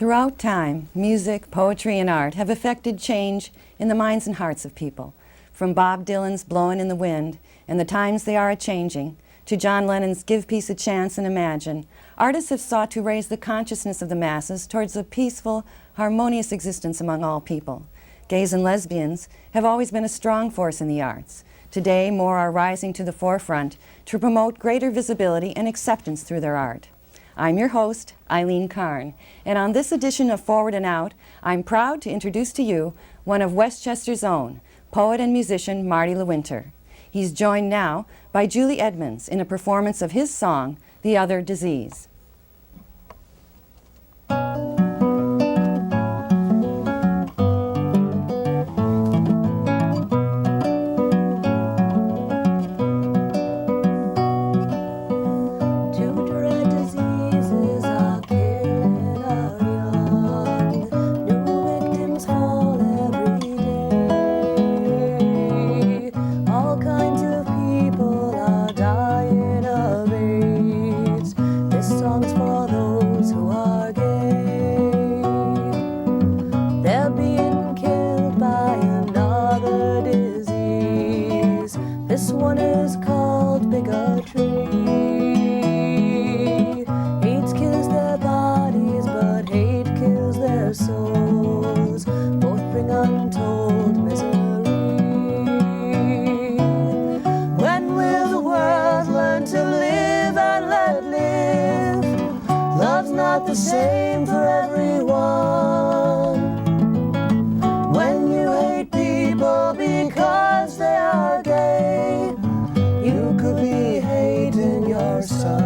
Throughout time, music, poetry, and art have affected change in the minds and hearts of people. From Bob Dylan's Blowin' in the Wind and The Times They Are A-Changing to John Lennon's Give Peace a Chance and Imagine, artists have sought to raise the consciousness of the masses towards a peaceful, harmonious existence among all people. Gays and lesbians have always been a strong force in the arts. Today, more are rising to the forefront to promote greater visibility and acceptance through their art. I'm your host, Eileen Karn, and on this edition of Forward and Out, I'm proud to introduce to you one of Westchester's own, poet and musician Marty LeWinter. He's joined now by Julie Edmonds in a performance of his song, The Other Disease. The same for everyone. When you hate people because they are gay, you could be hating your son.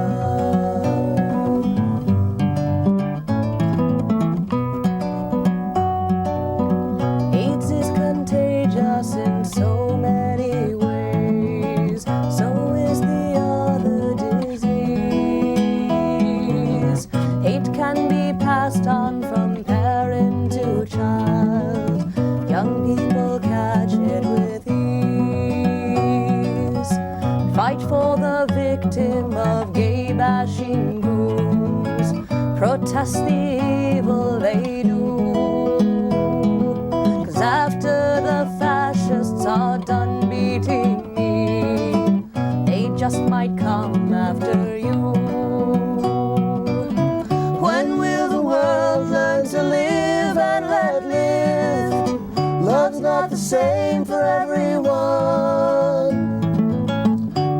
AIDS is contagious in so many ways, so is the other disease. Hate can be passed on from parent to child. Young people catch it with ease. Fight for the victim of gay bashing goons. Protest the evil they do. 'Cause after the fascists are done beating me, they just might come after you. To live and let live. Love's not the same for everyone.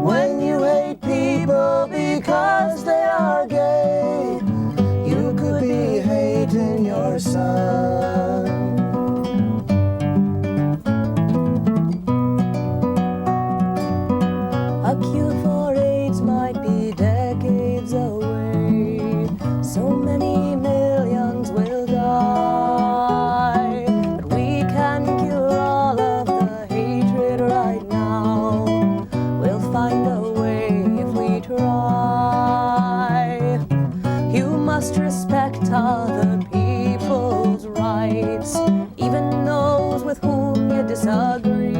When you hate people because they are gay, you could be hating your son. A cure for AIDS might be decades away. So many millions will die, but we can cure all of the hatred right now. We'll find a way if we try. You must respect other people's rights, even those with whom you disagree.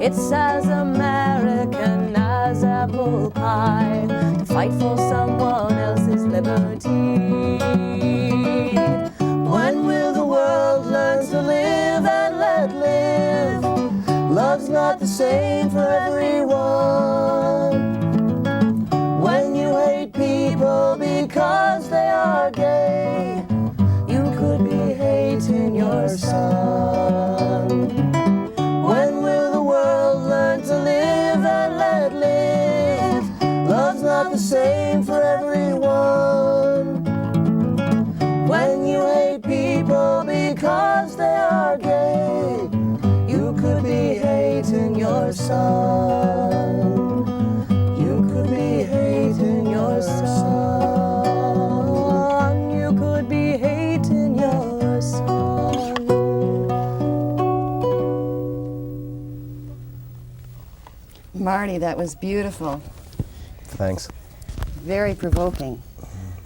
It's as American as apple pie to fight for someone else's liberty. When will the world learn to live and let live? Love's not the same for everyone. When you hate people because they are gay, you could be hating your son. When will the world learn to live and let live? Love's not the same for everyone. When you hate people because they are gay, you could be hating your son. You could be hating your son. You could be hating your son. Marty, that was beautiful. Thanks. Very provoking.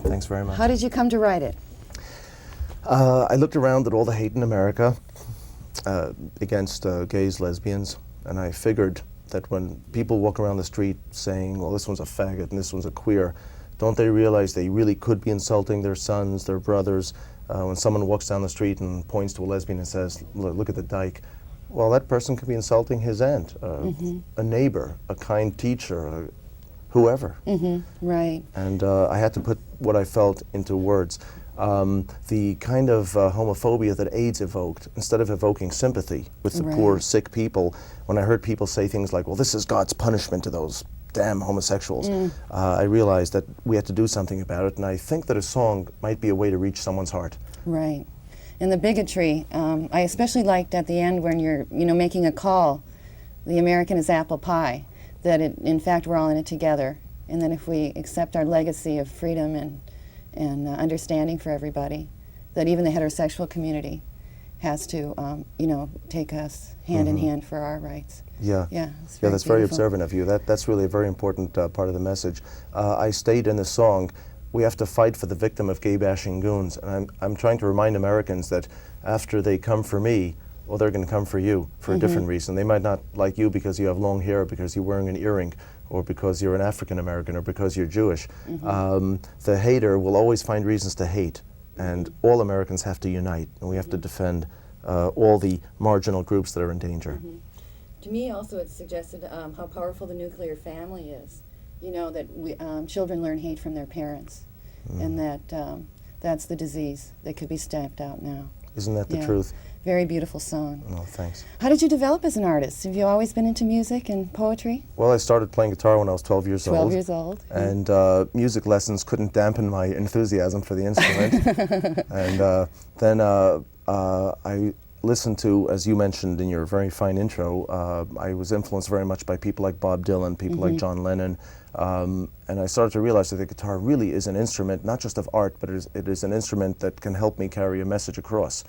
Thanks very much. How did you come to write it? I looked around at all the hate in America against gays, lesbians, and I figured that when people walk around the street saying, well, this one's a faggot and this one's a queer, Don't they realize they really could be insulting their sons, their brothers? When someone walks down the street and points to a lesbian and says, look at the dyke, well, that person could be insulting his aunt, a neighbor, a kind teacher, whoever. Right. And I had to put what I felt into words. The kind of homophobia that AIDS evoked, instead of evoking sympathy with the poor, sick people, when I heard people say things like, well, this is God's punishment to those damn homosexuals, I realized that we had to do something about it, and I think that a song might be a way to reach someone's heart. Right. And the bigotry, I especially liked at the end when you're, making a call, the American is apple pie, that in fact we're all in it together, and that if we accept our legacy of freedom and understanding for everybody, that even the heterosexual community has to, take us hand in hand for our rights. Yeah, that's very observant of you. That's really a very important part of the message. I stated in the song, we have to fight for the victim of gay bashing goons, and I'm trying to remind Americans that after they come for me, well, they're going to come for you for a different reason. They might not like you because you have long hair, because you're wearing an earring, or because you're an African American, or because you're Jewish. The hater will always find reasons to hate, and all Americans have to unite, and we have to defend all the marginal groups that are in danger. To me, also, it suggested how powerful the nuclear family is. That children learn hate from their parents, and that that's the disease that could be stamped out now. Isn't that the truth? Very beautiful song. Oh, thanks. How did you develop as an artist? Have you always been into music and poetry? Well, I started playing guitar when I was 12 years old. 12 years old. And music lessons couldn't dampen my enthusiasm for the instrument. And then I listened to, as you mentioned in your very fine intro, I was influenced very much by people like Bob Dylan, people like John Lennon, and I started to realize that the guitar really is an instrument, not just of art, but it is an instrument that can help me carry a message across.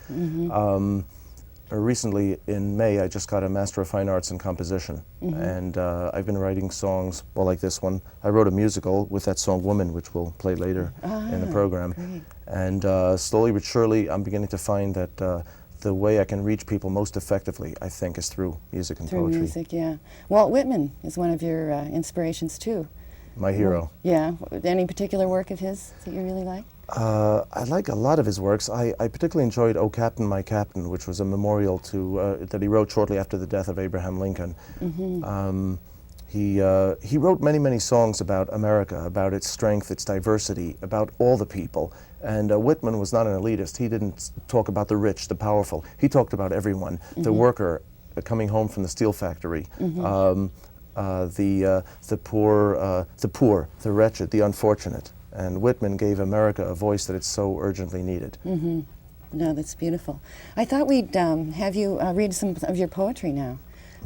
Recently, in May, I just got a Master of Fine Arts in Composition, and I've been writing songs, well, like this one. I wrote a musical with that song Woman, which we'll play later in the program. Great. And slowly but surely, I'm beginning to find that the way I can reach people most effectively, I think, is through music and poetry. Through music, yeah. Walt Whitman is one of your inspirations, too. My hero. Yeah. Any particular work of his that you really like? I like a lot of his works. I particularly enjoyed "O Captain, My Captain," which was a memorial to that he wrote shortly after the death of Abraham Lincoln. He wrote many, many songs about America, about its strength, its diversity, about all the people. And Whitman was not an elitist. He didn't talk about the rich, the powerful. He talked about everyone, the worker coming home from the steel factory, the poor, the wretched, the unfortunate. And Whitman gave America a voice that it so urgently needed. No, that's beautiful. I thought we'd have you read some of your poetry now.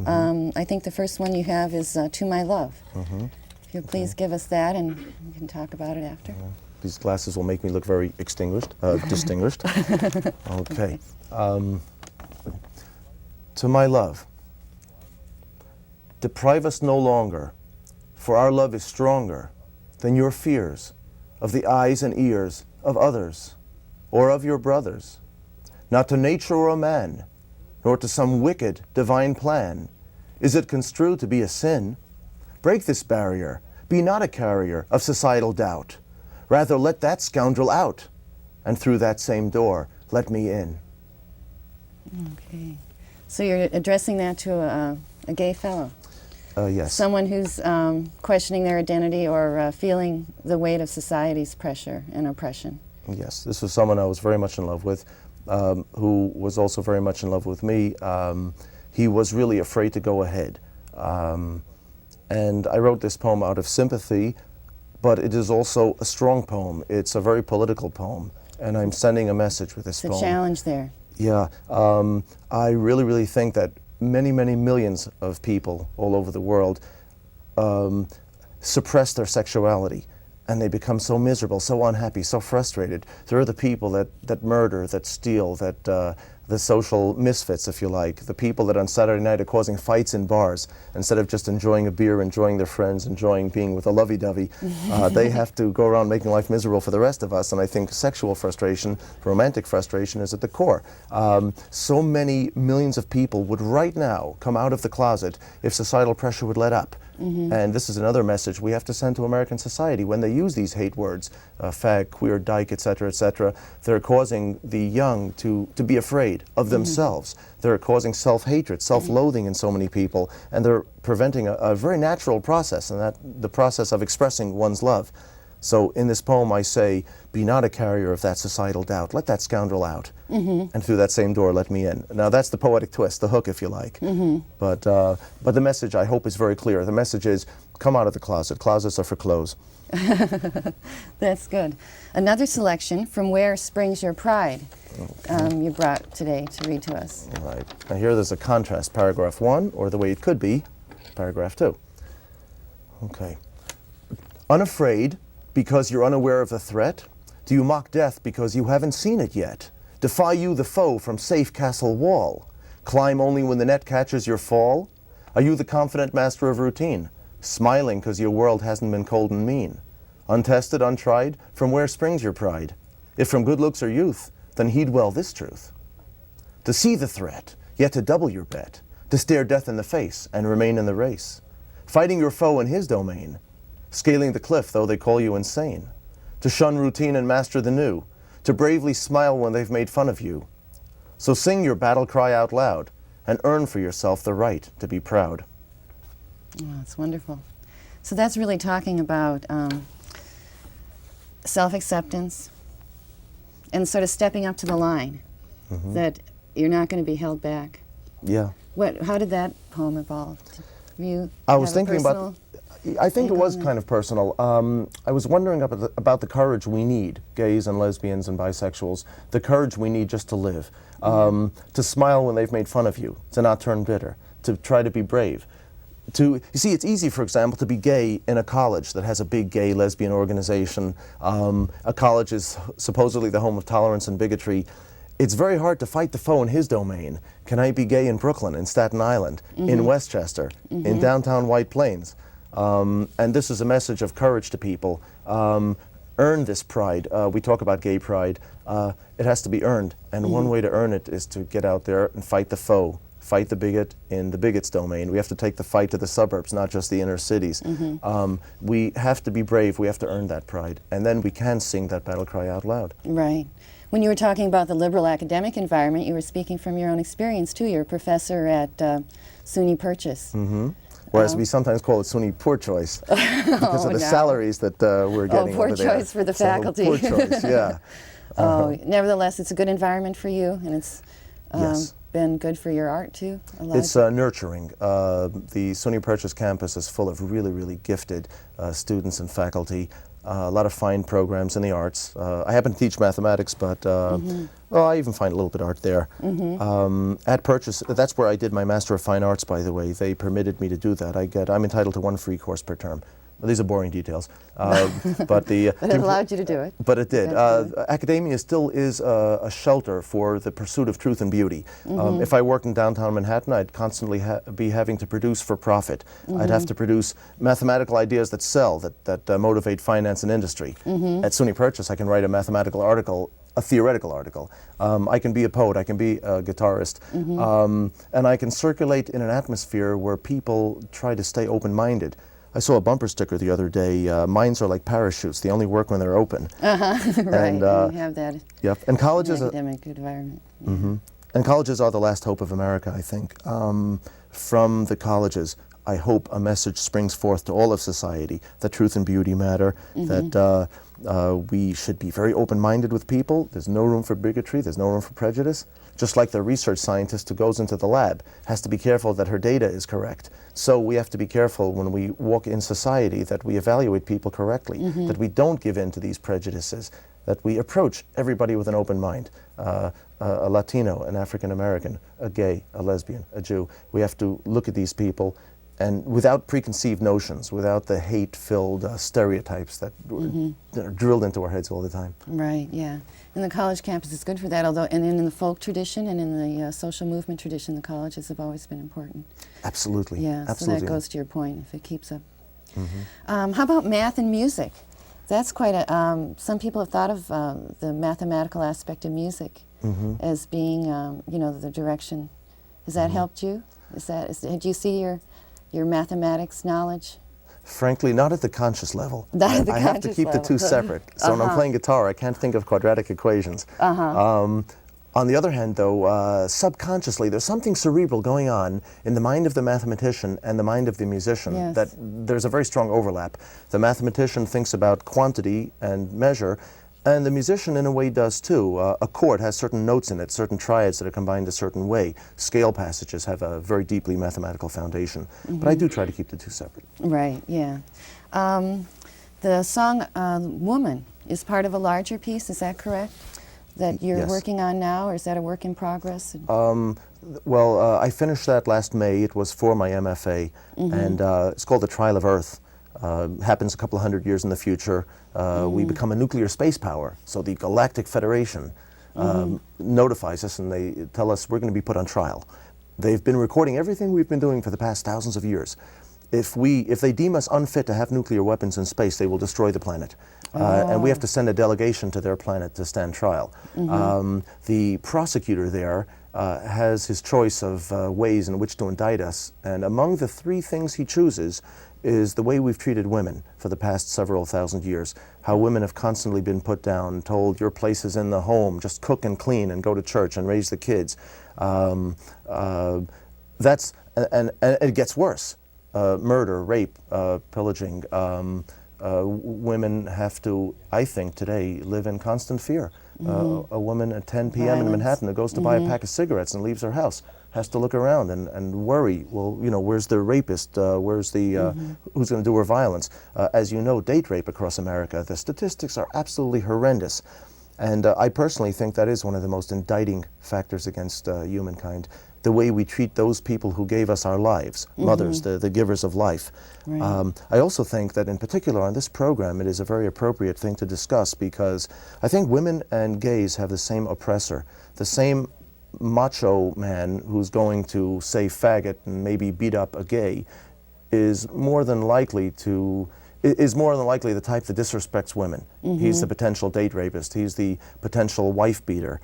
I think the first one you have is To My Love. If you'll please give us that, and we can talk about it after. These glasses will make me look very distinguished. Okay. To my love. Deprive us no longer, for our love is stronger than your fears of the eyes and ears of others or of your brothers. Not to nature or a man, nor to some wicked divine plan is it construed to be a sin. Break this barrier, be not a carrier of societal doubt. Rather let that scoundrel out, and through that same door let me in. Okay. So you're addressing that to a gay fellow? Yes. Someone who's questioning their identity or feeling the weight of society's pressure and oppression. Yes, this was someone I was very much in love with, who was also very much in love with me. He was really afraid to go ahead. And I wrote this poem out of sympathy, but it is also a strong poem. It's a very political poem, and I'm sending a message with this poem. It's a challenge there. Yeah, I really, really think that many, many millions of people all over the world suppress their sexuality, and they become so miserable, so unhappy, so frustrated. There are the people that murder, that steal, that the social misfits, if you like, the people that on Saturday night are causing fights in bars instead of just enjoying a beer, enjoying their friends, enjoying being with a lovey-dovey. They have to go around making life miserable for the rest of us, and I think sexual frustration, romantic frustration is at the core. So many millions of people would right now come out of the closet if societal pressure would let up. And this is another message we have to send to American society. When they use these hate words, fag, queer, dyke, etc., they're causing the young to be afraid of themselves. They're causing self-hatred, self-loathing in so many people, and they're preventing a very natural process, and that the process of expressing one's love. So in this poem I say, be not a carrier of that societal doubt. Let that scoundrel out. And through that same door let me in. Now that's the poetic twist, the hook if you like. But the message I hope is very clear. The message is, come out of the closet. Closets are for clothes. That's good. Another selection from Where Springs Your Pride you brought today to read to us. All right. Now here there's a contrast. Paragraph 1, or the way it could be, paragraph 2. Okay. Unafraid because you're unaware of the threat? Do you mock death because you haven't seen it yet? Defy you the foe from safe castle wall? Climb only when the net catches your fall? Are you the confident master of routine, smiling because your world hasn't been cold and mean? Untested, untried, from where springs your pride? If from good looks or youth, then heed well this truth. To see the threat, yet to double your bet, to stare death in the face and remain in the race, fighting your foe in his domain, scaling the cliff though they call you insane, to shun routine and master the new, to bravely smile when they've made fun of you. So sing your battle cry out loud and earn for yourself the right to be proud. Oh, that's wonderful. So that's really talking about self-acceptance and sort of stepping up to the line, that you're not going to be held back. Yeah. How did that poem evolve? I was thinking about, I think it was kind of personal. I was wondering about the courage we need, gays and lesbians and bisexuals, the courage we need just to live, to smile when they've made fun of you, to not turn bitter, to try to be brave. You see, it's easy, for example, to be gay in a college that has a big gay lesbian organization. A college is supposedly the home of tolerance and bigotry. It's very hard to fight the foe in his domain. Can I be gay in Brooklyn, in Staten Island, in Westchester, in downtown White Plains? And this is a message of courage to people. Earn this pride. We talk about gay pride. It has to be earned. And one way to earn it is to get out there and fight the foe. Fight the bigot in the bigot's domain. We have to take the fight to the suburbs, not just the inner cities. We have to be brave. We have to earn that pride. And then we can sing that battle cry out loud. Right. When you were talking about the liberal academic environment, you were speaking from your own experience, too. You're a professor at SUNY Purchase. Whereas we sometimes call it SUNY poor choice because of the salaries that we're getting poor over there. choice for the So, faculty. Poor choice, yeah. Nevertheless, it's a good environment for you, and it's Yes. been good for your art, too? It's nurturing. The SUNY Purchase campus is full of really, really gifted students and faculty. A lot of fine programs in the arts. I happen to teach mathematics, but well, I even find a little bit of art there. At Purchase, that's where I did my Master of Fine Arts, by the way. They permitted me to do that. I'm entitled to 1 free course per term. Well, these are boring details, but it allowed you to do it. But it did. Academia still is a shelter for the pursuit of truth and beauty. If I worked in downtown Manhattan, I'd constantly be having to produce for profit. I'd have to produce mathematical ideas that sell, that motivate finance and industry. At SUNY Purchase, I can write a mathematical article, a theoretical article. I can be a poet, I can be a guitarist, and I can circulate in an atmosphere where people try to stay open-minded. I saw a bumper sticker the other day, minds are like parachutes, they only work when they're open. Right, and you have that and colleges, academic environment. And colleges are the last hope of America, I think. From the colleges, I hope a message springs forth to all of society that truth and beauty matter, that we should be very open-minded with people. There's no room for bigotry, there's no room for prejudice. Just like the research scientist who goes into the lab has to be careful that her data is correct. So we have to be careful when we walk in society that we evaluate people correctly, that we don't give in to these prejudices, that we approach everybody with an open mind. A Latino, an African American, a gay, a lesbian, a Jew. We have to look at these people and without preconceived notions, without the hate-filled stereotypes that are drilled into our heads all the time. Right, yeah. And the college campus is good for that, although, and in the folk tradition and in the social movement tradition, the colleges have always been important. Absolutely. Yeah, absolutely. So that goes to your point, if it keeps up. How about math and music? That's quite a, some people have thought of the mathematical aspect of music as being, you know, the direction. Has that helped you? Do you see your your mathematics knowledge? Frankly, not at the conscious level. Not at the I have to conscious keep the two level. separate. So when I'm playing guitar, I can't think of quadratic equations. On the other hand, though, subconsciously, there's something cerebral going on in the mind of the mathematician and the mind of the musician. Yes. That there's a very strong overlap. The mathematician thinks about quantity and measure, and the musician in a way does too. A chord has certain notes in it, certain triads that are combined a certain way. Scale passages have a very deeply mathematical foundation. But I do try to keep the two separate. Right, yeah. The song Woman is part of a larger piece, is that correct? That you're Yes. working on now, or is that a work in progress? Well, I finished that last May. It was for my MFA, and it's called The Trial of Earth. Happens a couple of hundred years in the future. We become a nuclear space power, so the Galactic Federation notifies us and they tell us we're going to be put on trial. They've been recording everything we've been doing for the past thousands of years. If they deem us unfit to have nuclear weapons in space, they will destroy the planet. And we have to send a delegation to their planet to stand trial. The prosecutor there has his choice of ways in which to indict us, and among the three things he chooses is the way we've treated women for the past several thousand years. How women have constantly been put down, told your place is in the home, just cook and clean and go to church and raise the kids. And it gets worse. Murder, rape, pillaging. Women have to, I think today, live in constant fear. A woman at 10 p.m. in Violence. Manhattan who goes to buy a pack of cigarettes and leaves her house has to look around and worry, well, you know, where's the rapist? Where's the, who's going to do her violence? As you know, date rape across America, the statistics are absolutely horrendous. And I personally think that is one of the most indicting factors against humankind, the way we treat those people who gave us our lives, mothers, the givers of life. Right. I also think that in particular on this program it is a very appropriate thing to discuss, because I think women and gays have the same oppressor, the same macho man who's going to say faggot and maybe beat up a gay is more than likely the type that disrespects women. He's the potential date rapist. He's the potential wife beater.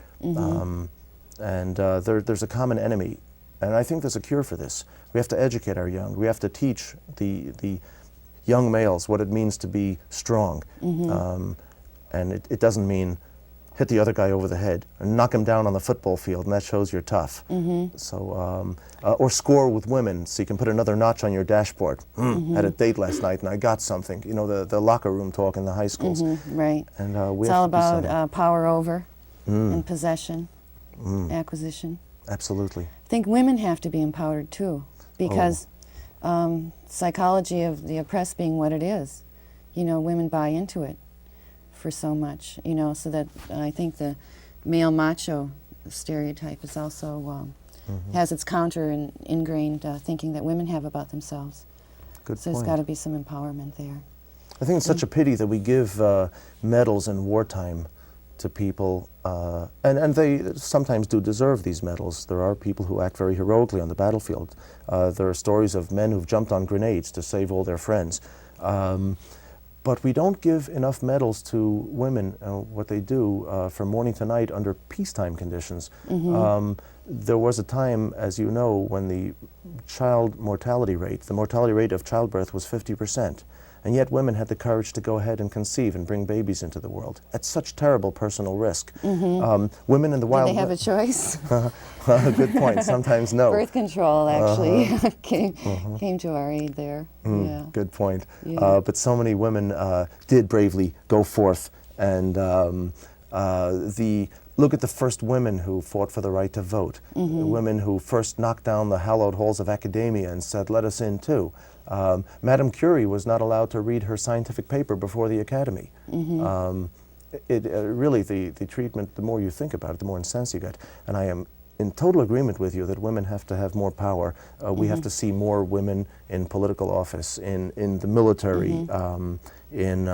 There's a common enemy, and I think there's a cure for this. We have to educate our young. We have to teach the young males what it means to be strong. And it doesn't mean hit the other guy over the head and knock him down on the football field, and that shows you're tough. So, or score with women so you can put another notch on your dashboard. Had a date last night and I got something. You know, the locker room talk in the high schools. Right. And It's all about power over and possession, acquisition. Absolutely. I think women have to be empowered too, because psychology of the oppressed being what it is, you know, women buy into it for so much, you know, so that I think the male macho stereotype is also has its counter in ingrained thinking that women have about themselves. Good So point. there's got to be some empowerment there. I think it's such a pity that we give medals in wartime to people, and they sometimes do deserve these medals. There are people who act very heroically on the battlefield. There are stories of men who've jumped on grenades to save all their friends. But we don't give enough medals to women, what they do from morning to night under peacetime conditions. There was a time, as you know, when the mortality rate of childbirth was 50%. And yet women had the courage to go ahead and conceive and bring babies into the world at such terrible personal risk. Women in the wild... Did they have a choice? Good point. Sometimes no. Birth control actually came to our aid there. Yeah. Good point. Yeah. But so many women did bravely go forth, and look at the first women who fought for the right to vote, the women who first knocked down the hallowed halls of academia and said, let us in too. Madame Curie was not allowed to read her scientific paper before the Academy. Really, the treatment, the more you think about it, the more incensed you get. And I am in total agreement with you that women have to have more power. We have to see more women in political office, in the military, in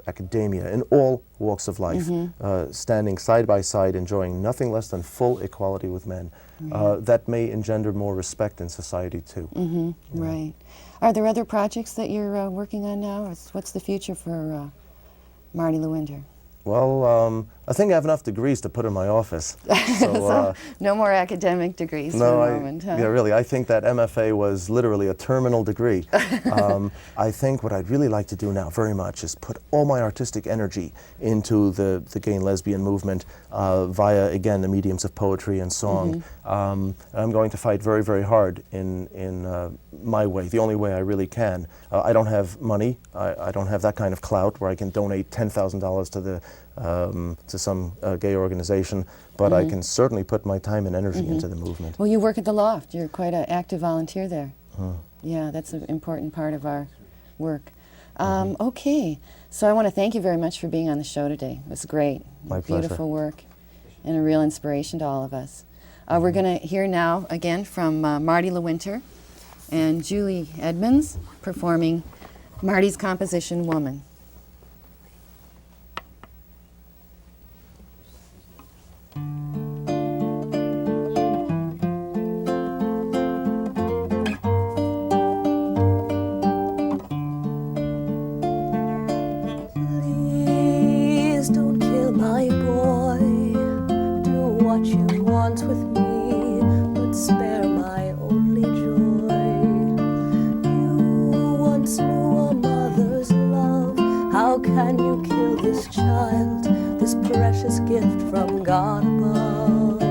academia, in all walks of life, standing side by side, enjoying nothing less than full equality with men. That may engender more respect in society too. Right. Are there other projects that you're working on now? What's the future for Marty Lewinter? Well, I think I have enough degrees to put in my office. So no more academic degrees for the moment, huh? Yeah, really. I think that MFA was literally a terminal degree. I think what I'd really like to do now very much is put all my artistic energy into the gay and lesbian movement via, again, the mediums of poetry and song. And I'm going to fight very, very hard in my way, the only way I really can. I don't have money. I don't have that kind of clout where I can donate $10,000 to the to some gay organization, but I can certainly put my time and energy into the movement. Well, you work at the Loft. You're quite an active volunteer there. Yeah, that's an important part of our work. Okay, so I want to thank you very much for being on the show today. It was great. My pleasure. Beautiful work and a real inspiration to all of us. We're going to hear now again from Marty LeWinter and Julie Edmonds performing Marty's composition, Woman. Please don't kill my boy. Do what you want with me, but spare my only joy. You once knew a mother's love. How can you kill this child, this precious gift from God above?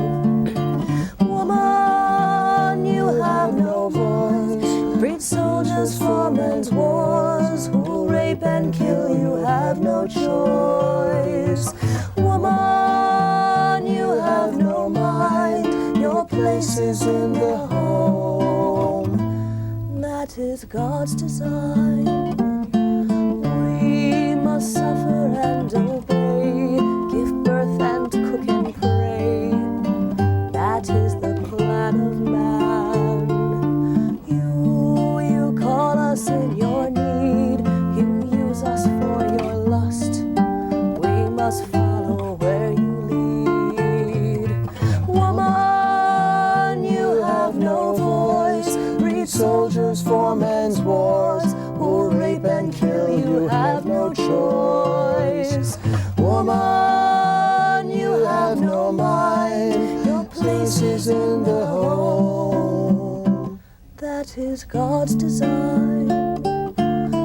Woman, you have no voice. Breed soldiers for men's wars, who rape and kill, you have no choice. Woman, you have no mind. Your place is in the home. That is God's design. We must suffer and obey, give birth and cook and pray. That is the plan of man. You call us in your need. You use us for your lust. We must follow where you lead. Woman, you have no voice. Breed soldiers for men's wars, who rape and kill, you have no choice. Woman, you have no mind. Your place is in the home. That is God's design.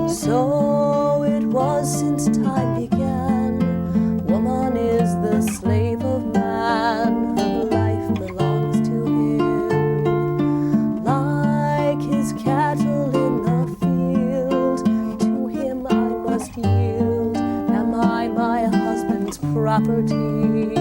So it was since time began. Woman is the slave of man. Her life belongs to him. Like his cattle in the field, to him I must yield. Am I my husband's property?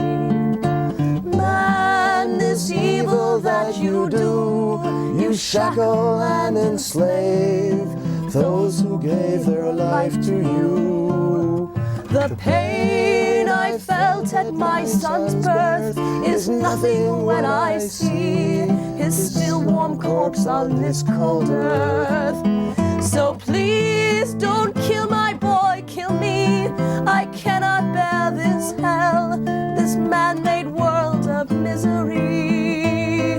Man, this evil that you do, you shackle and enslave those who gave their life to you. The pain I felt at my son's birth is nothing when I see his still warm corpse on this cold earth. So please don't kill my boy, kill me. I cannot bear this hell, this man-made world of misery.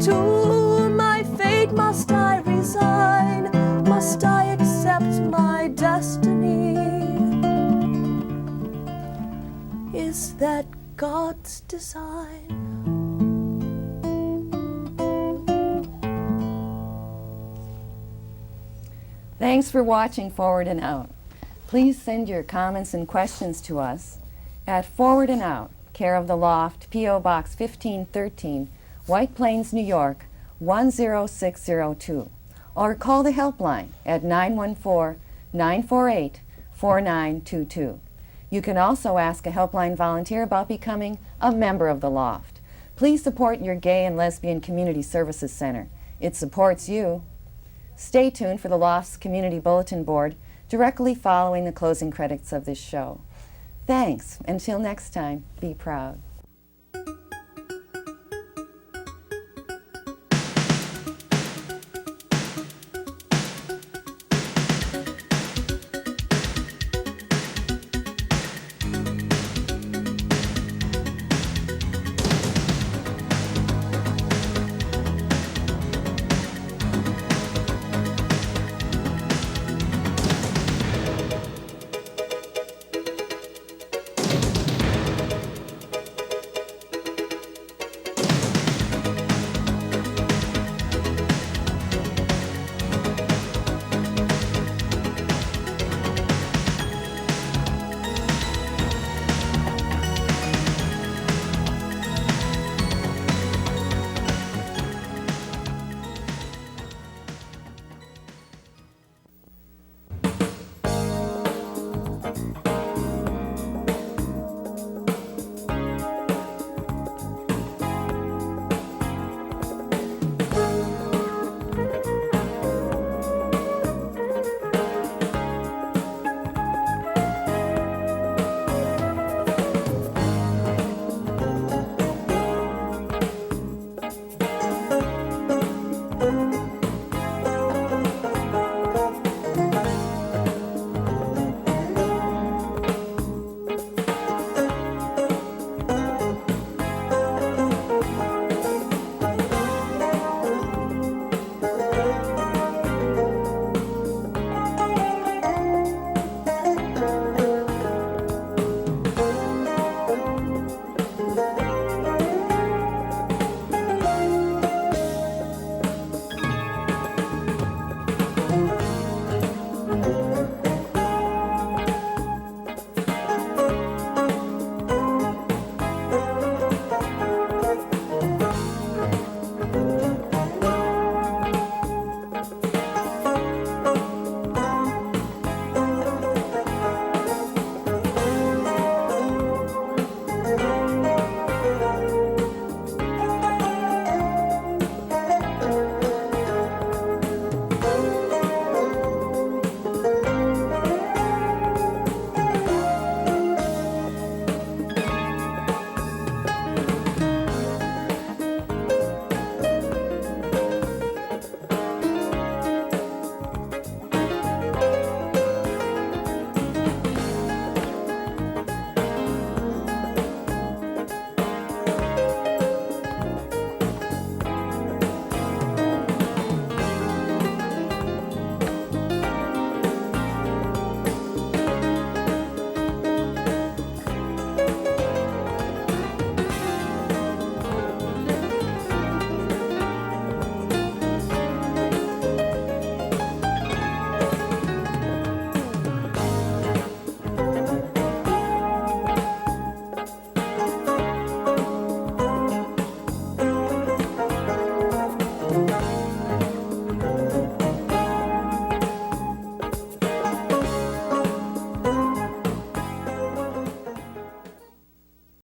To my fate must I resign, must I accept my destiny? Is that God's design? Thanks for watching Forward and Out. Please send your comments and questions to us at Forward and Out, care of the Loft, P.O. Box 1513, White Plains, New York, 10602. Or call the helpline at 914-948-4922. You can also ask a helpline volunteer about becoming a member of the Loft. Please support your Gay and Lesbian Community Services Center. It supports you. Stay tuned for the Loft's Community Bulletin Board directly following the closing credits of this show. Thanks. Until next time, be proud.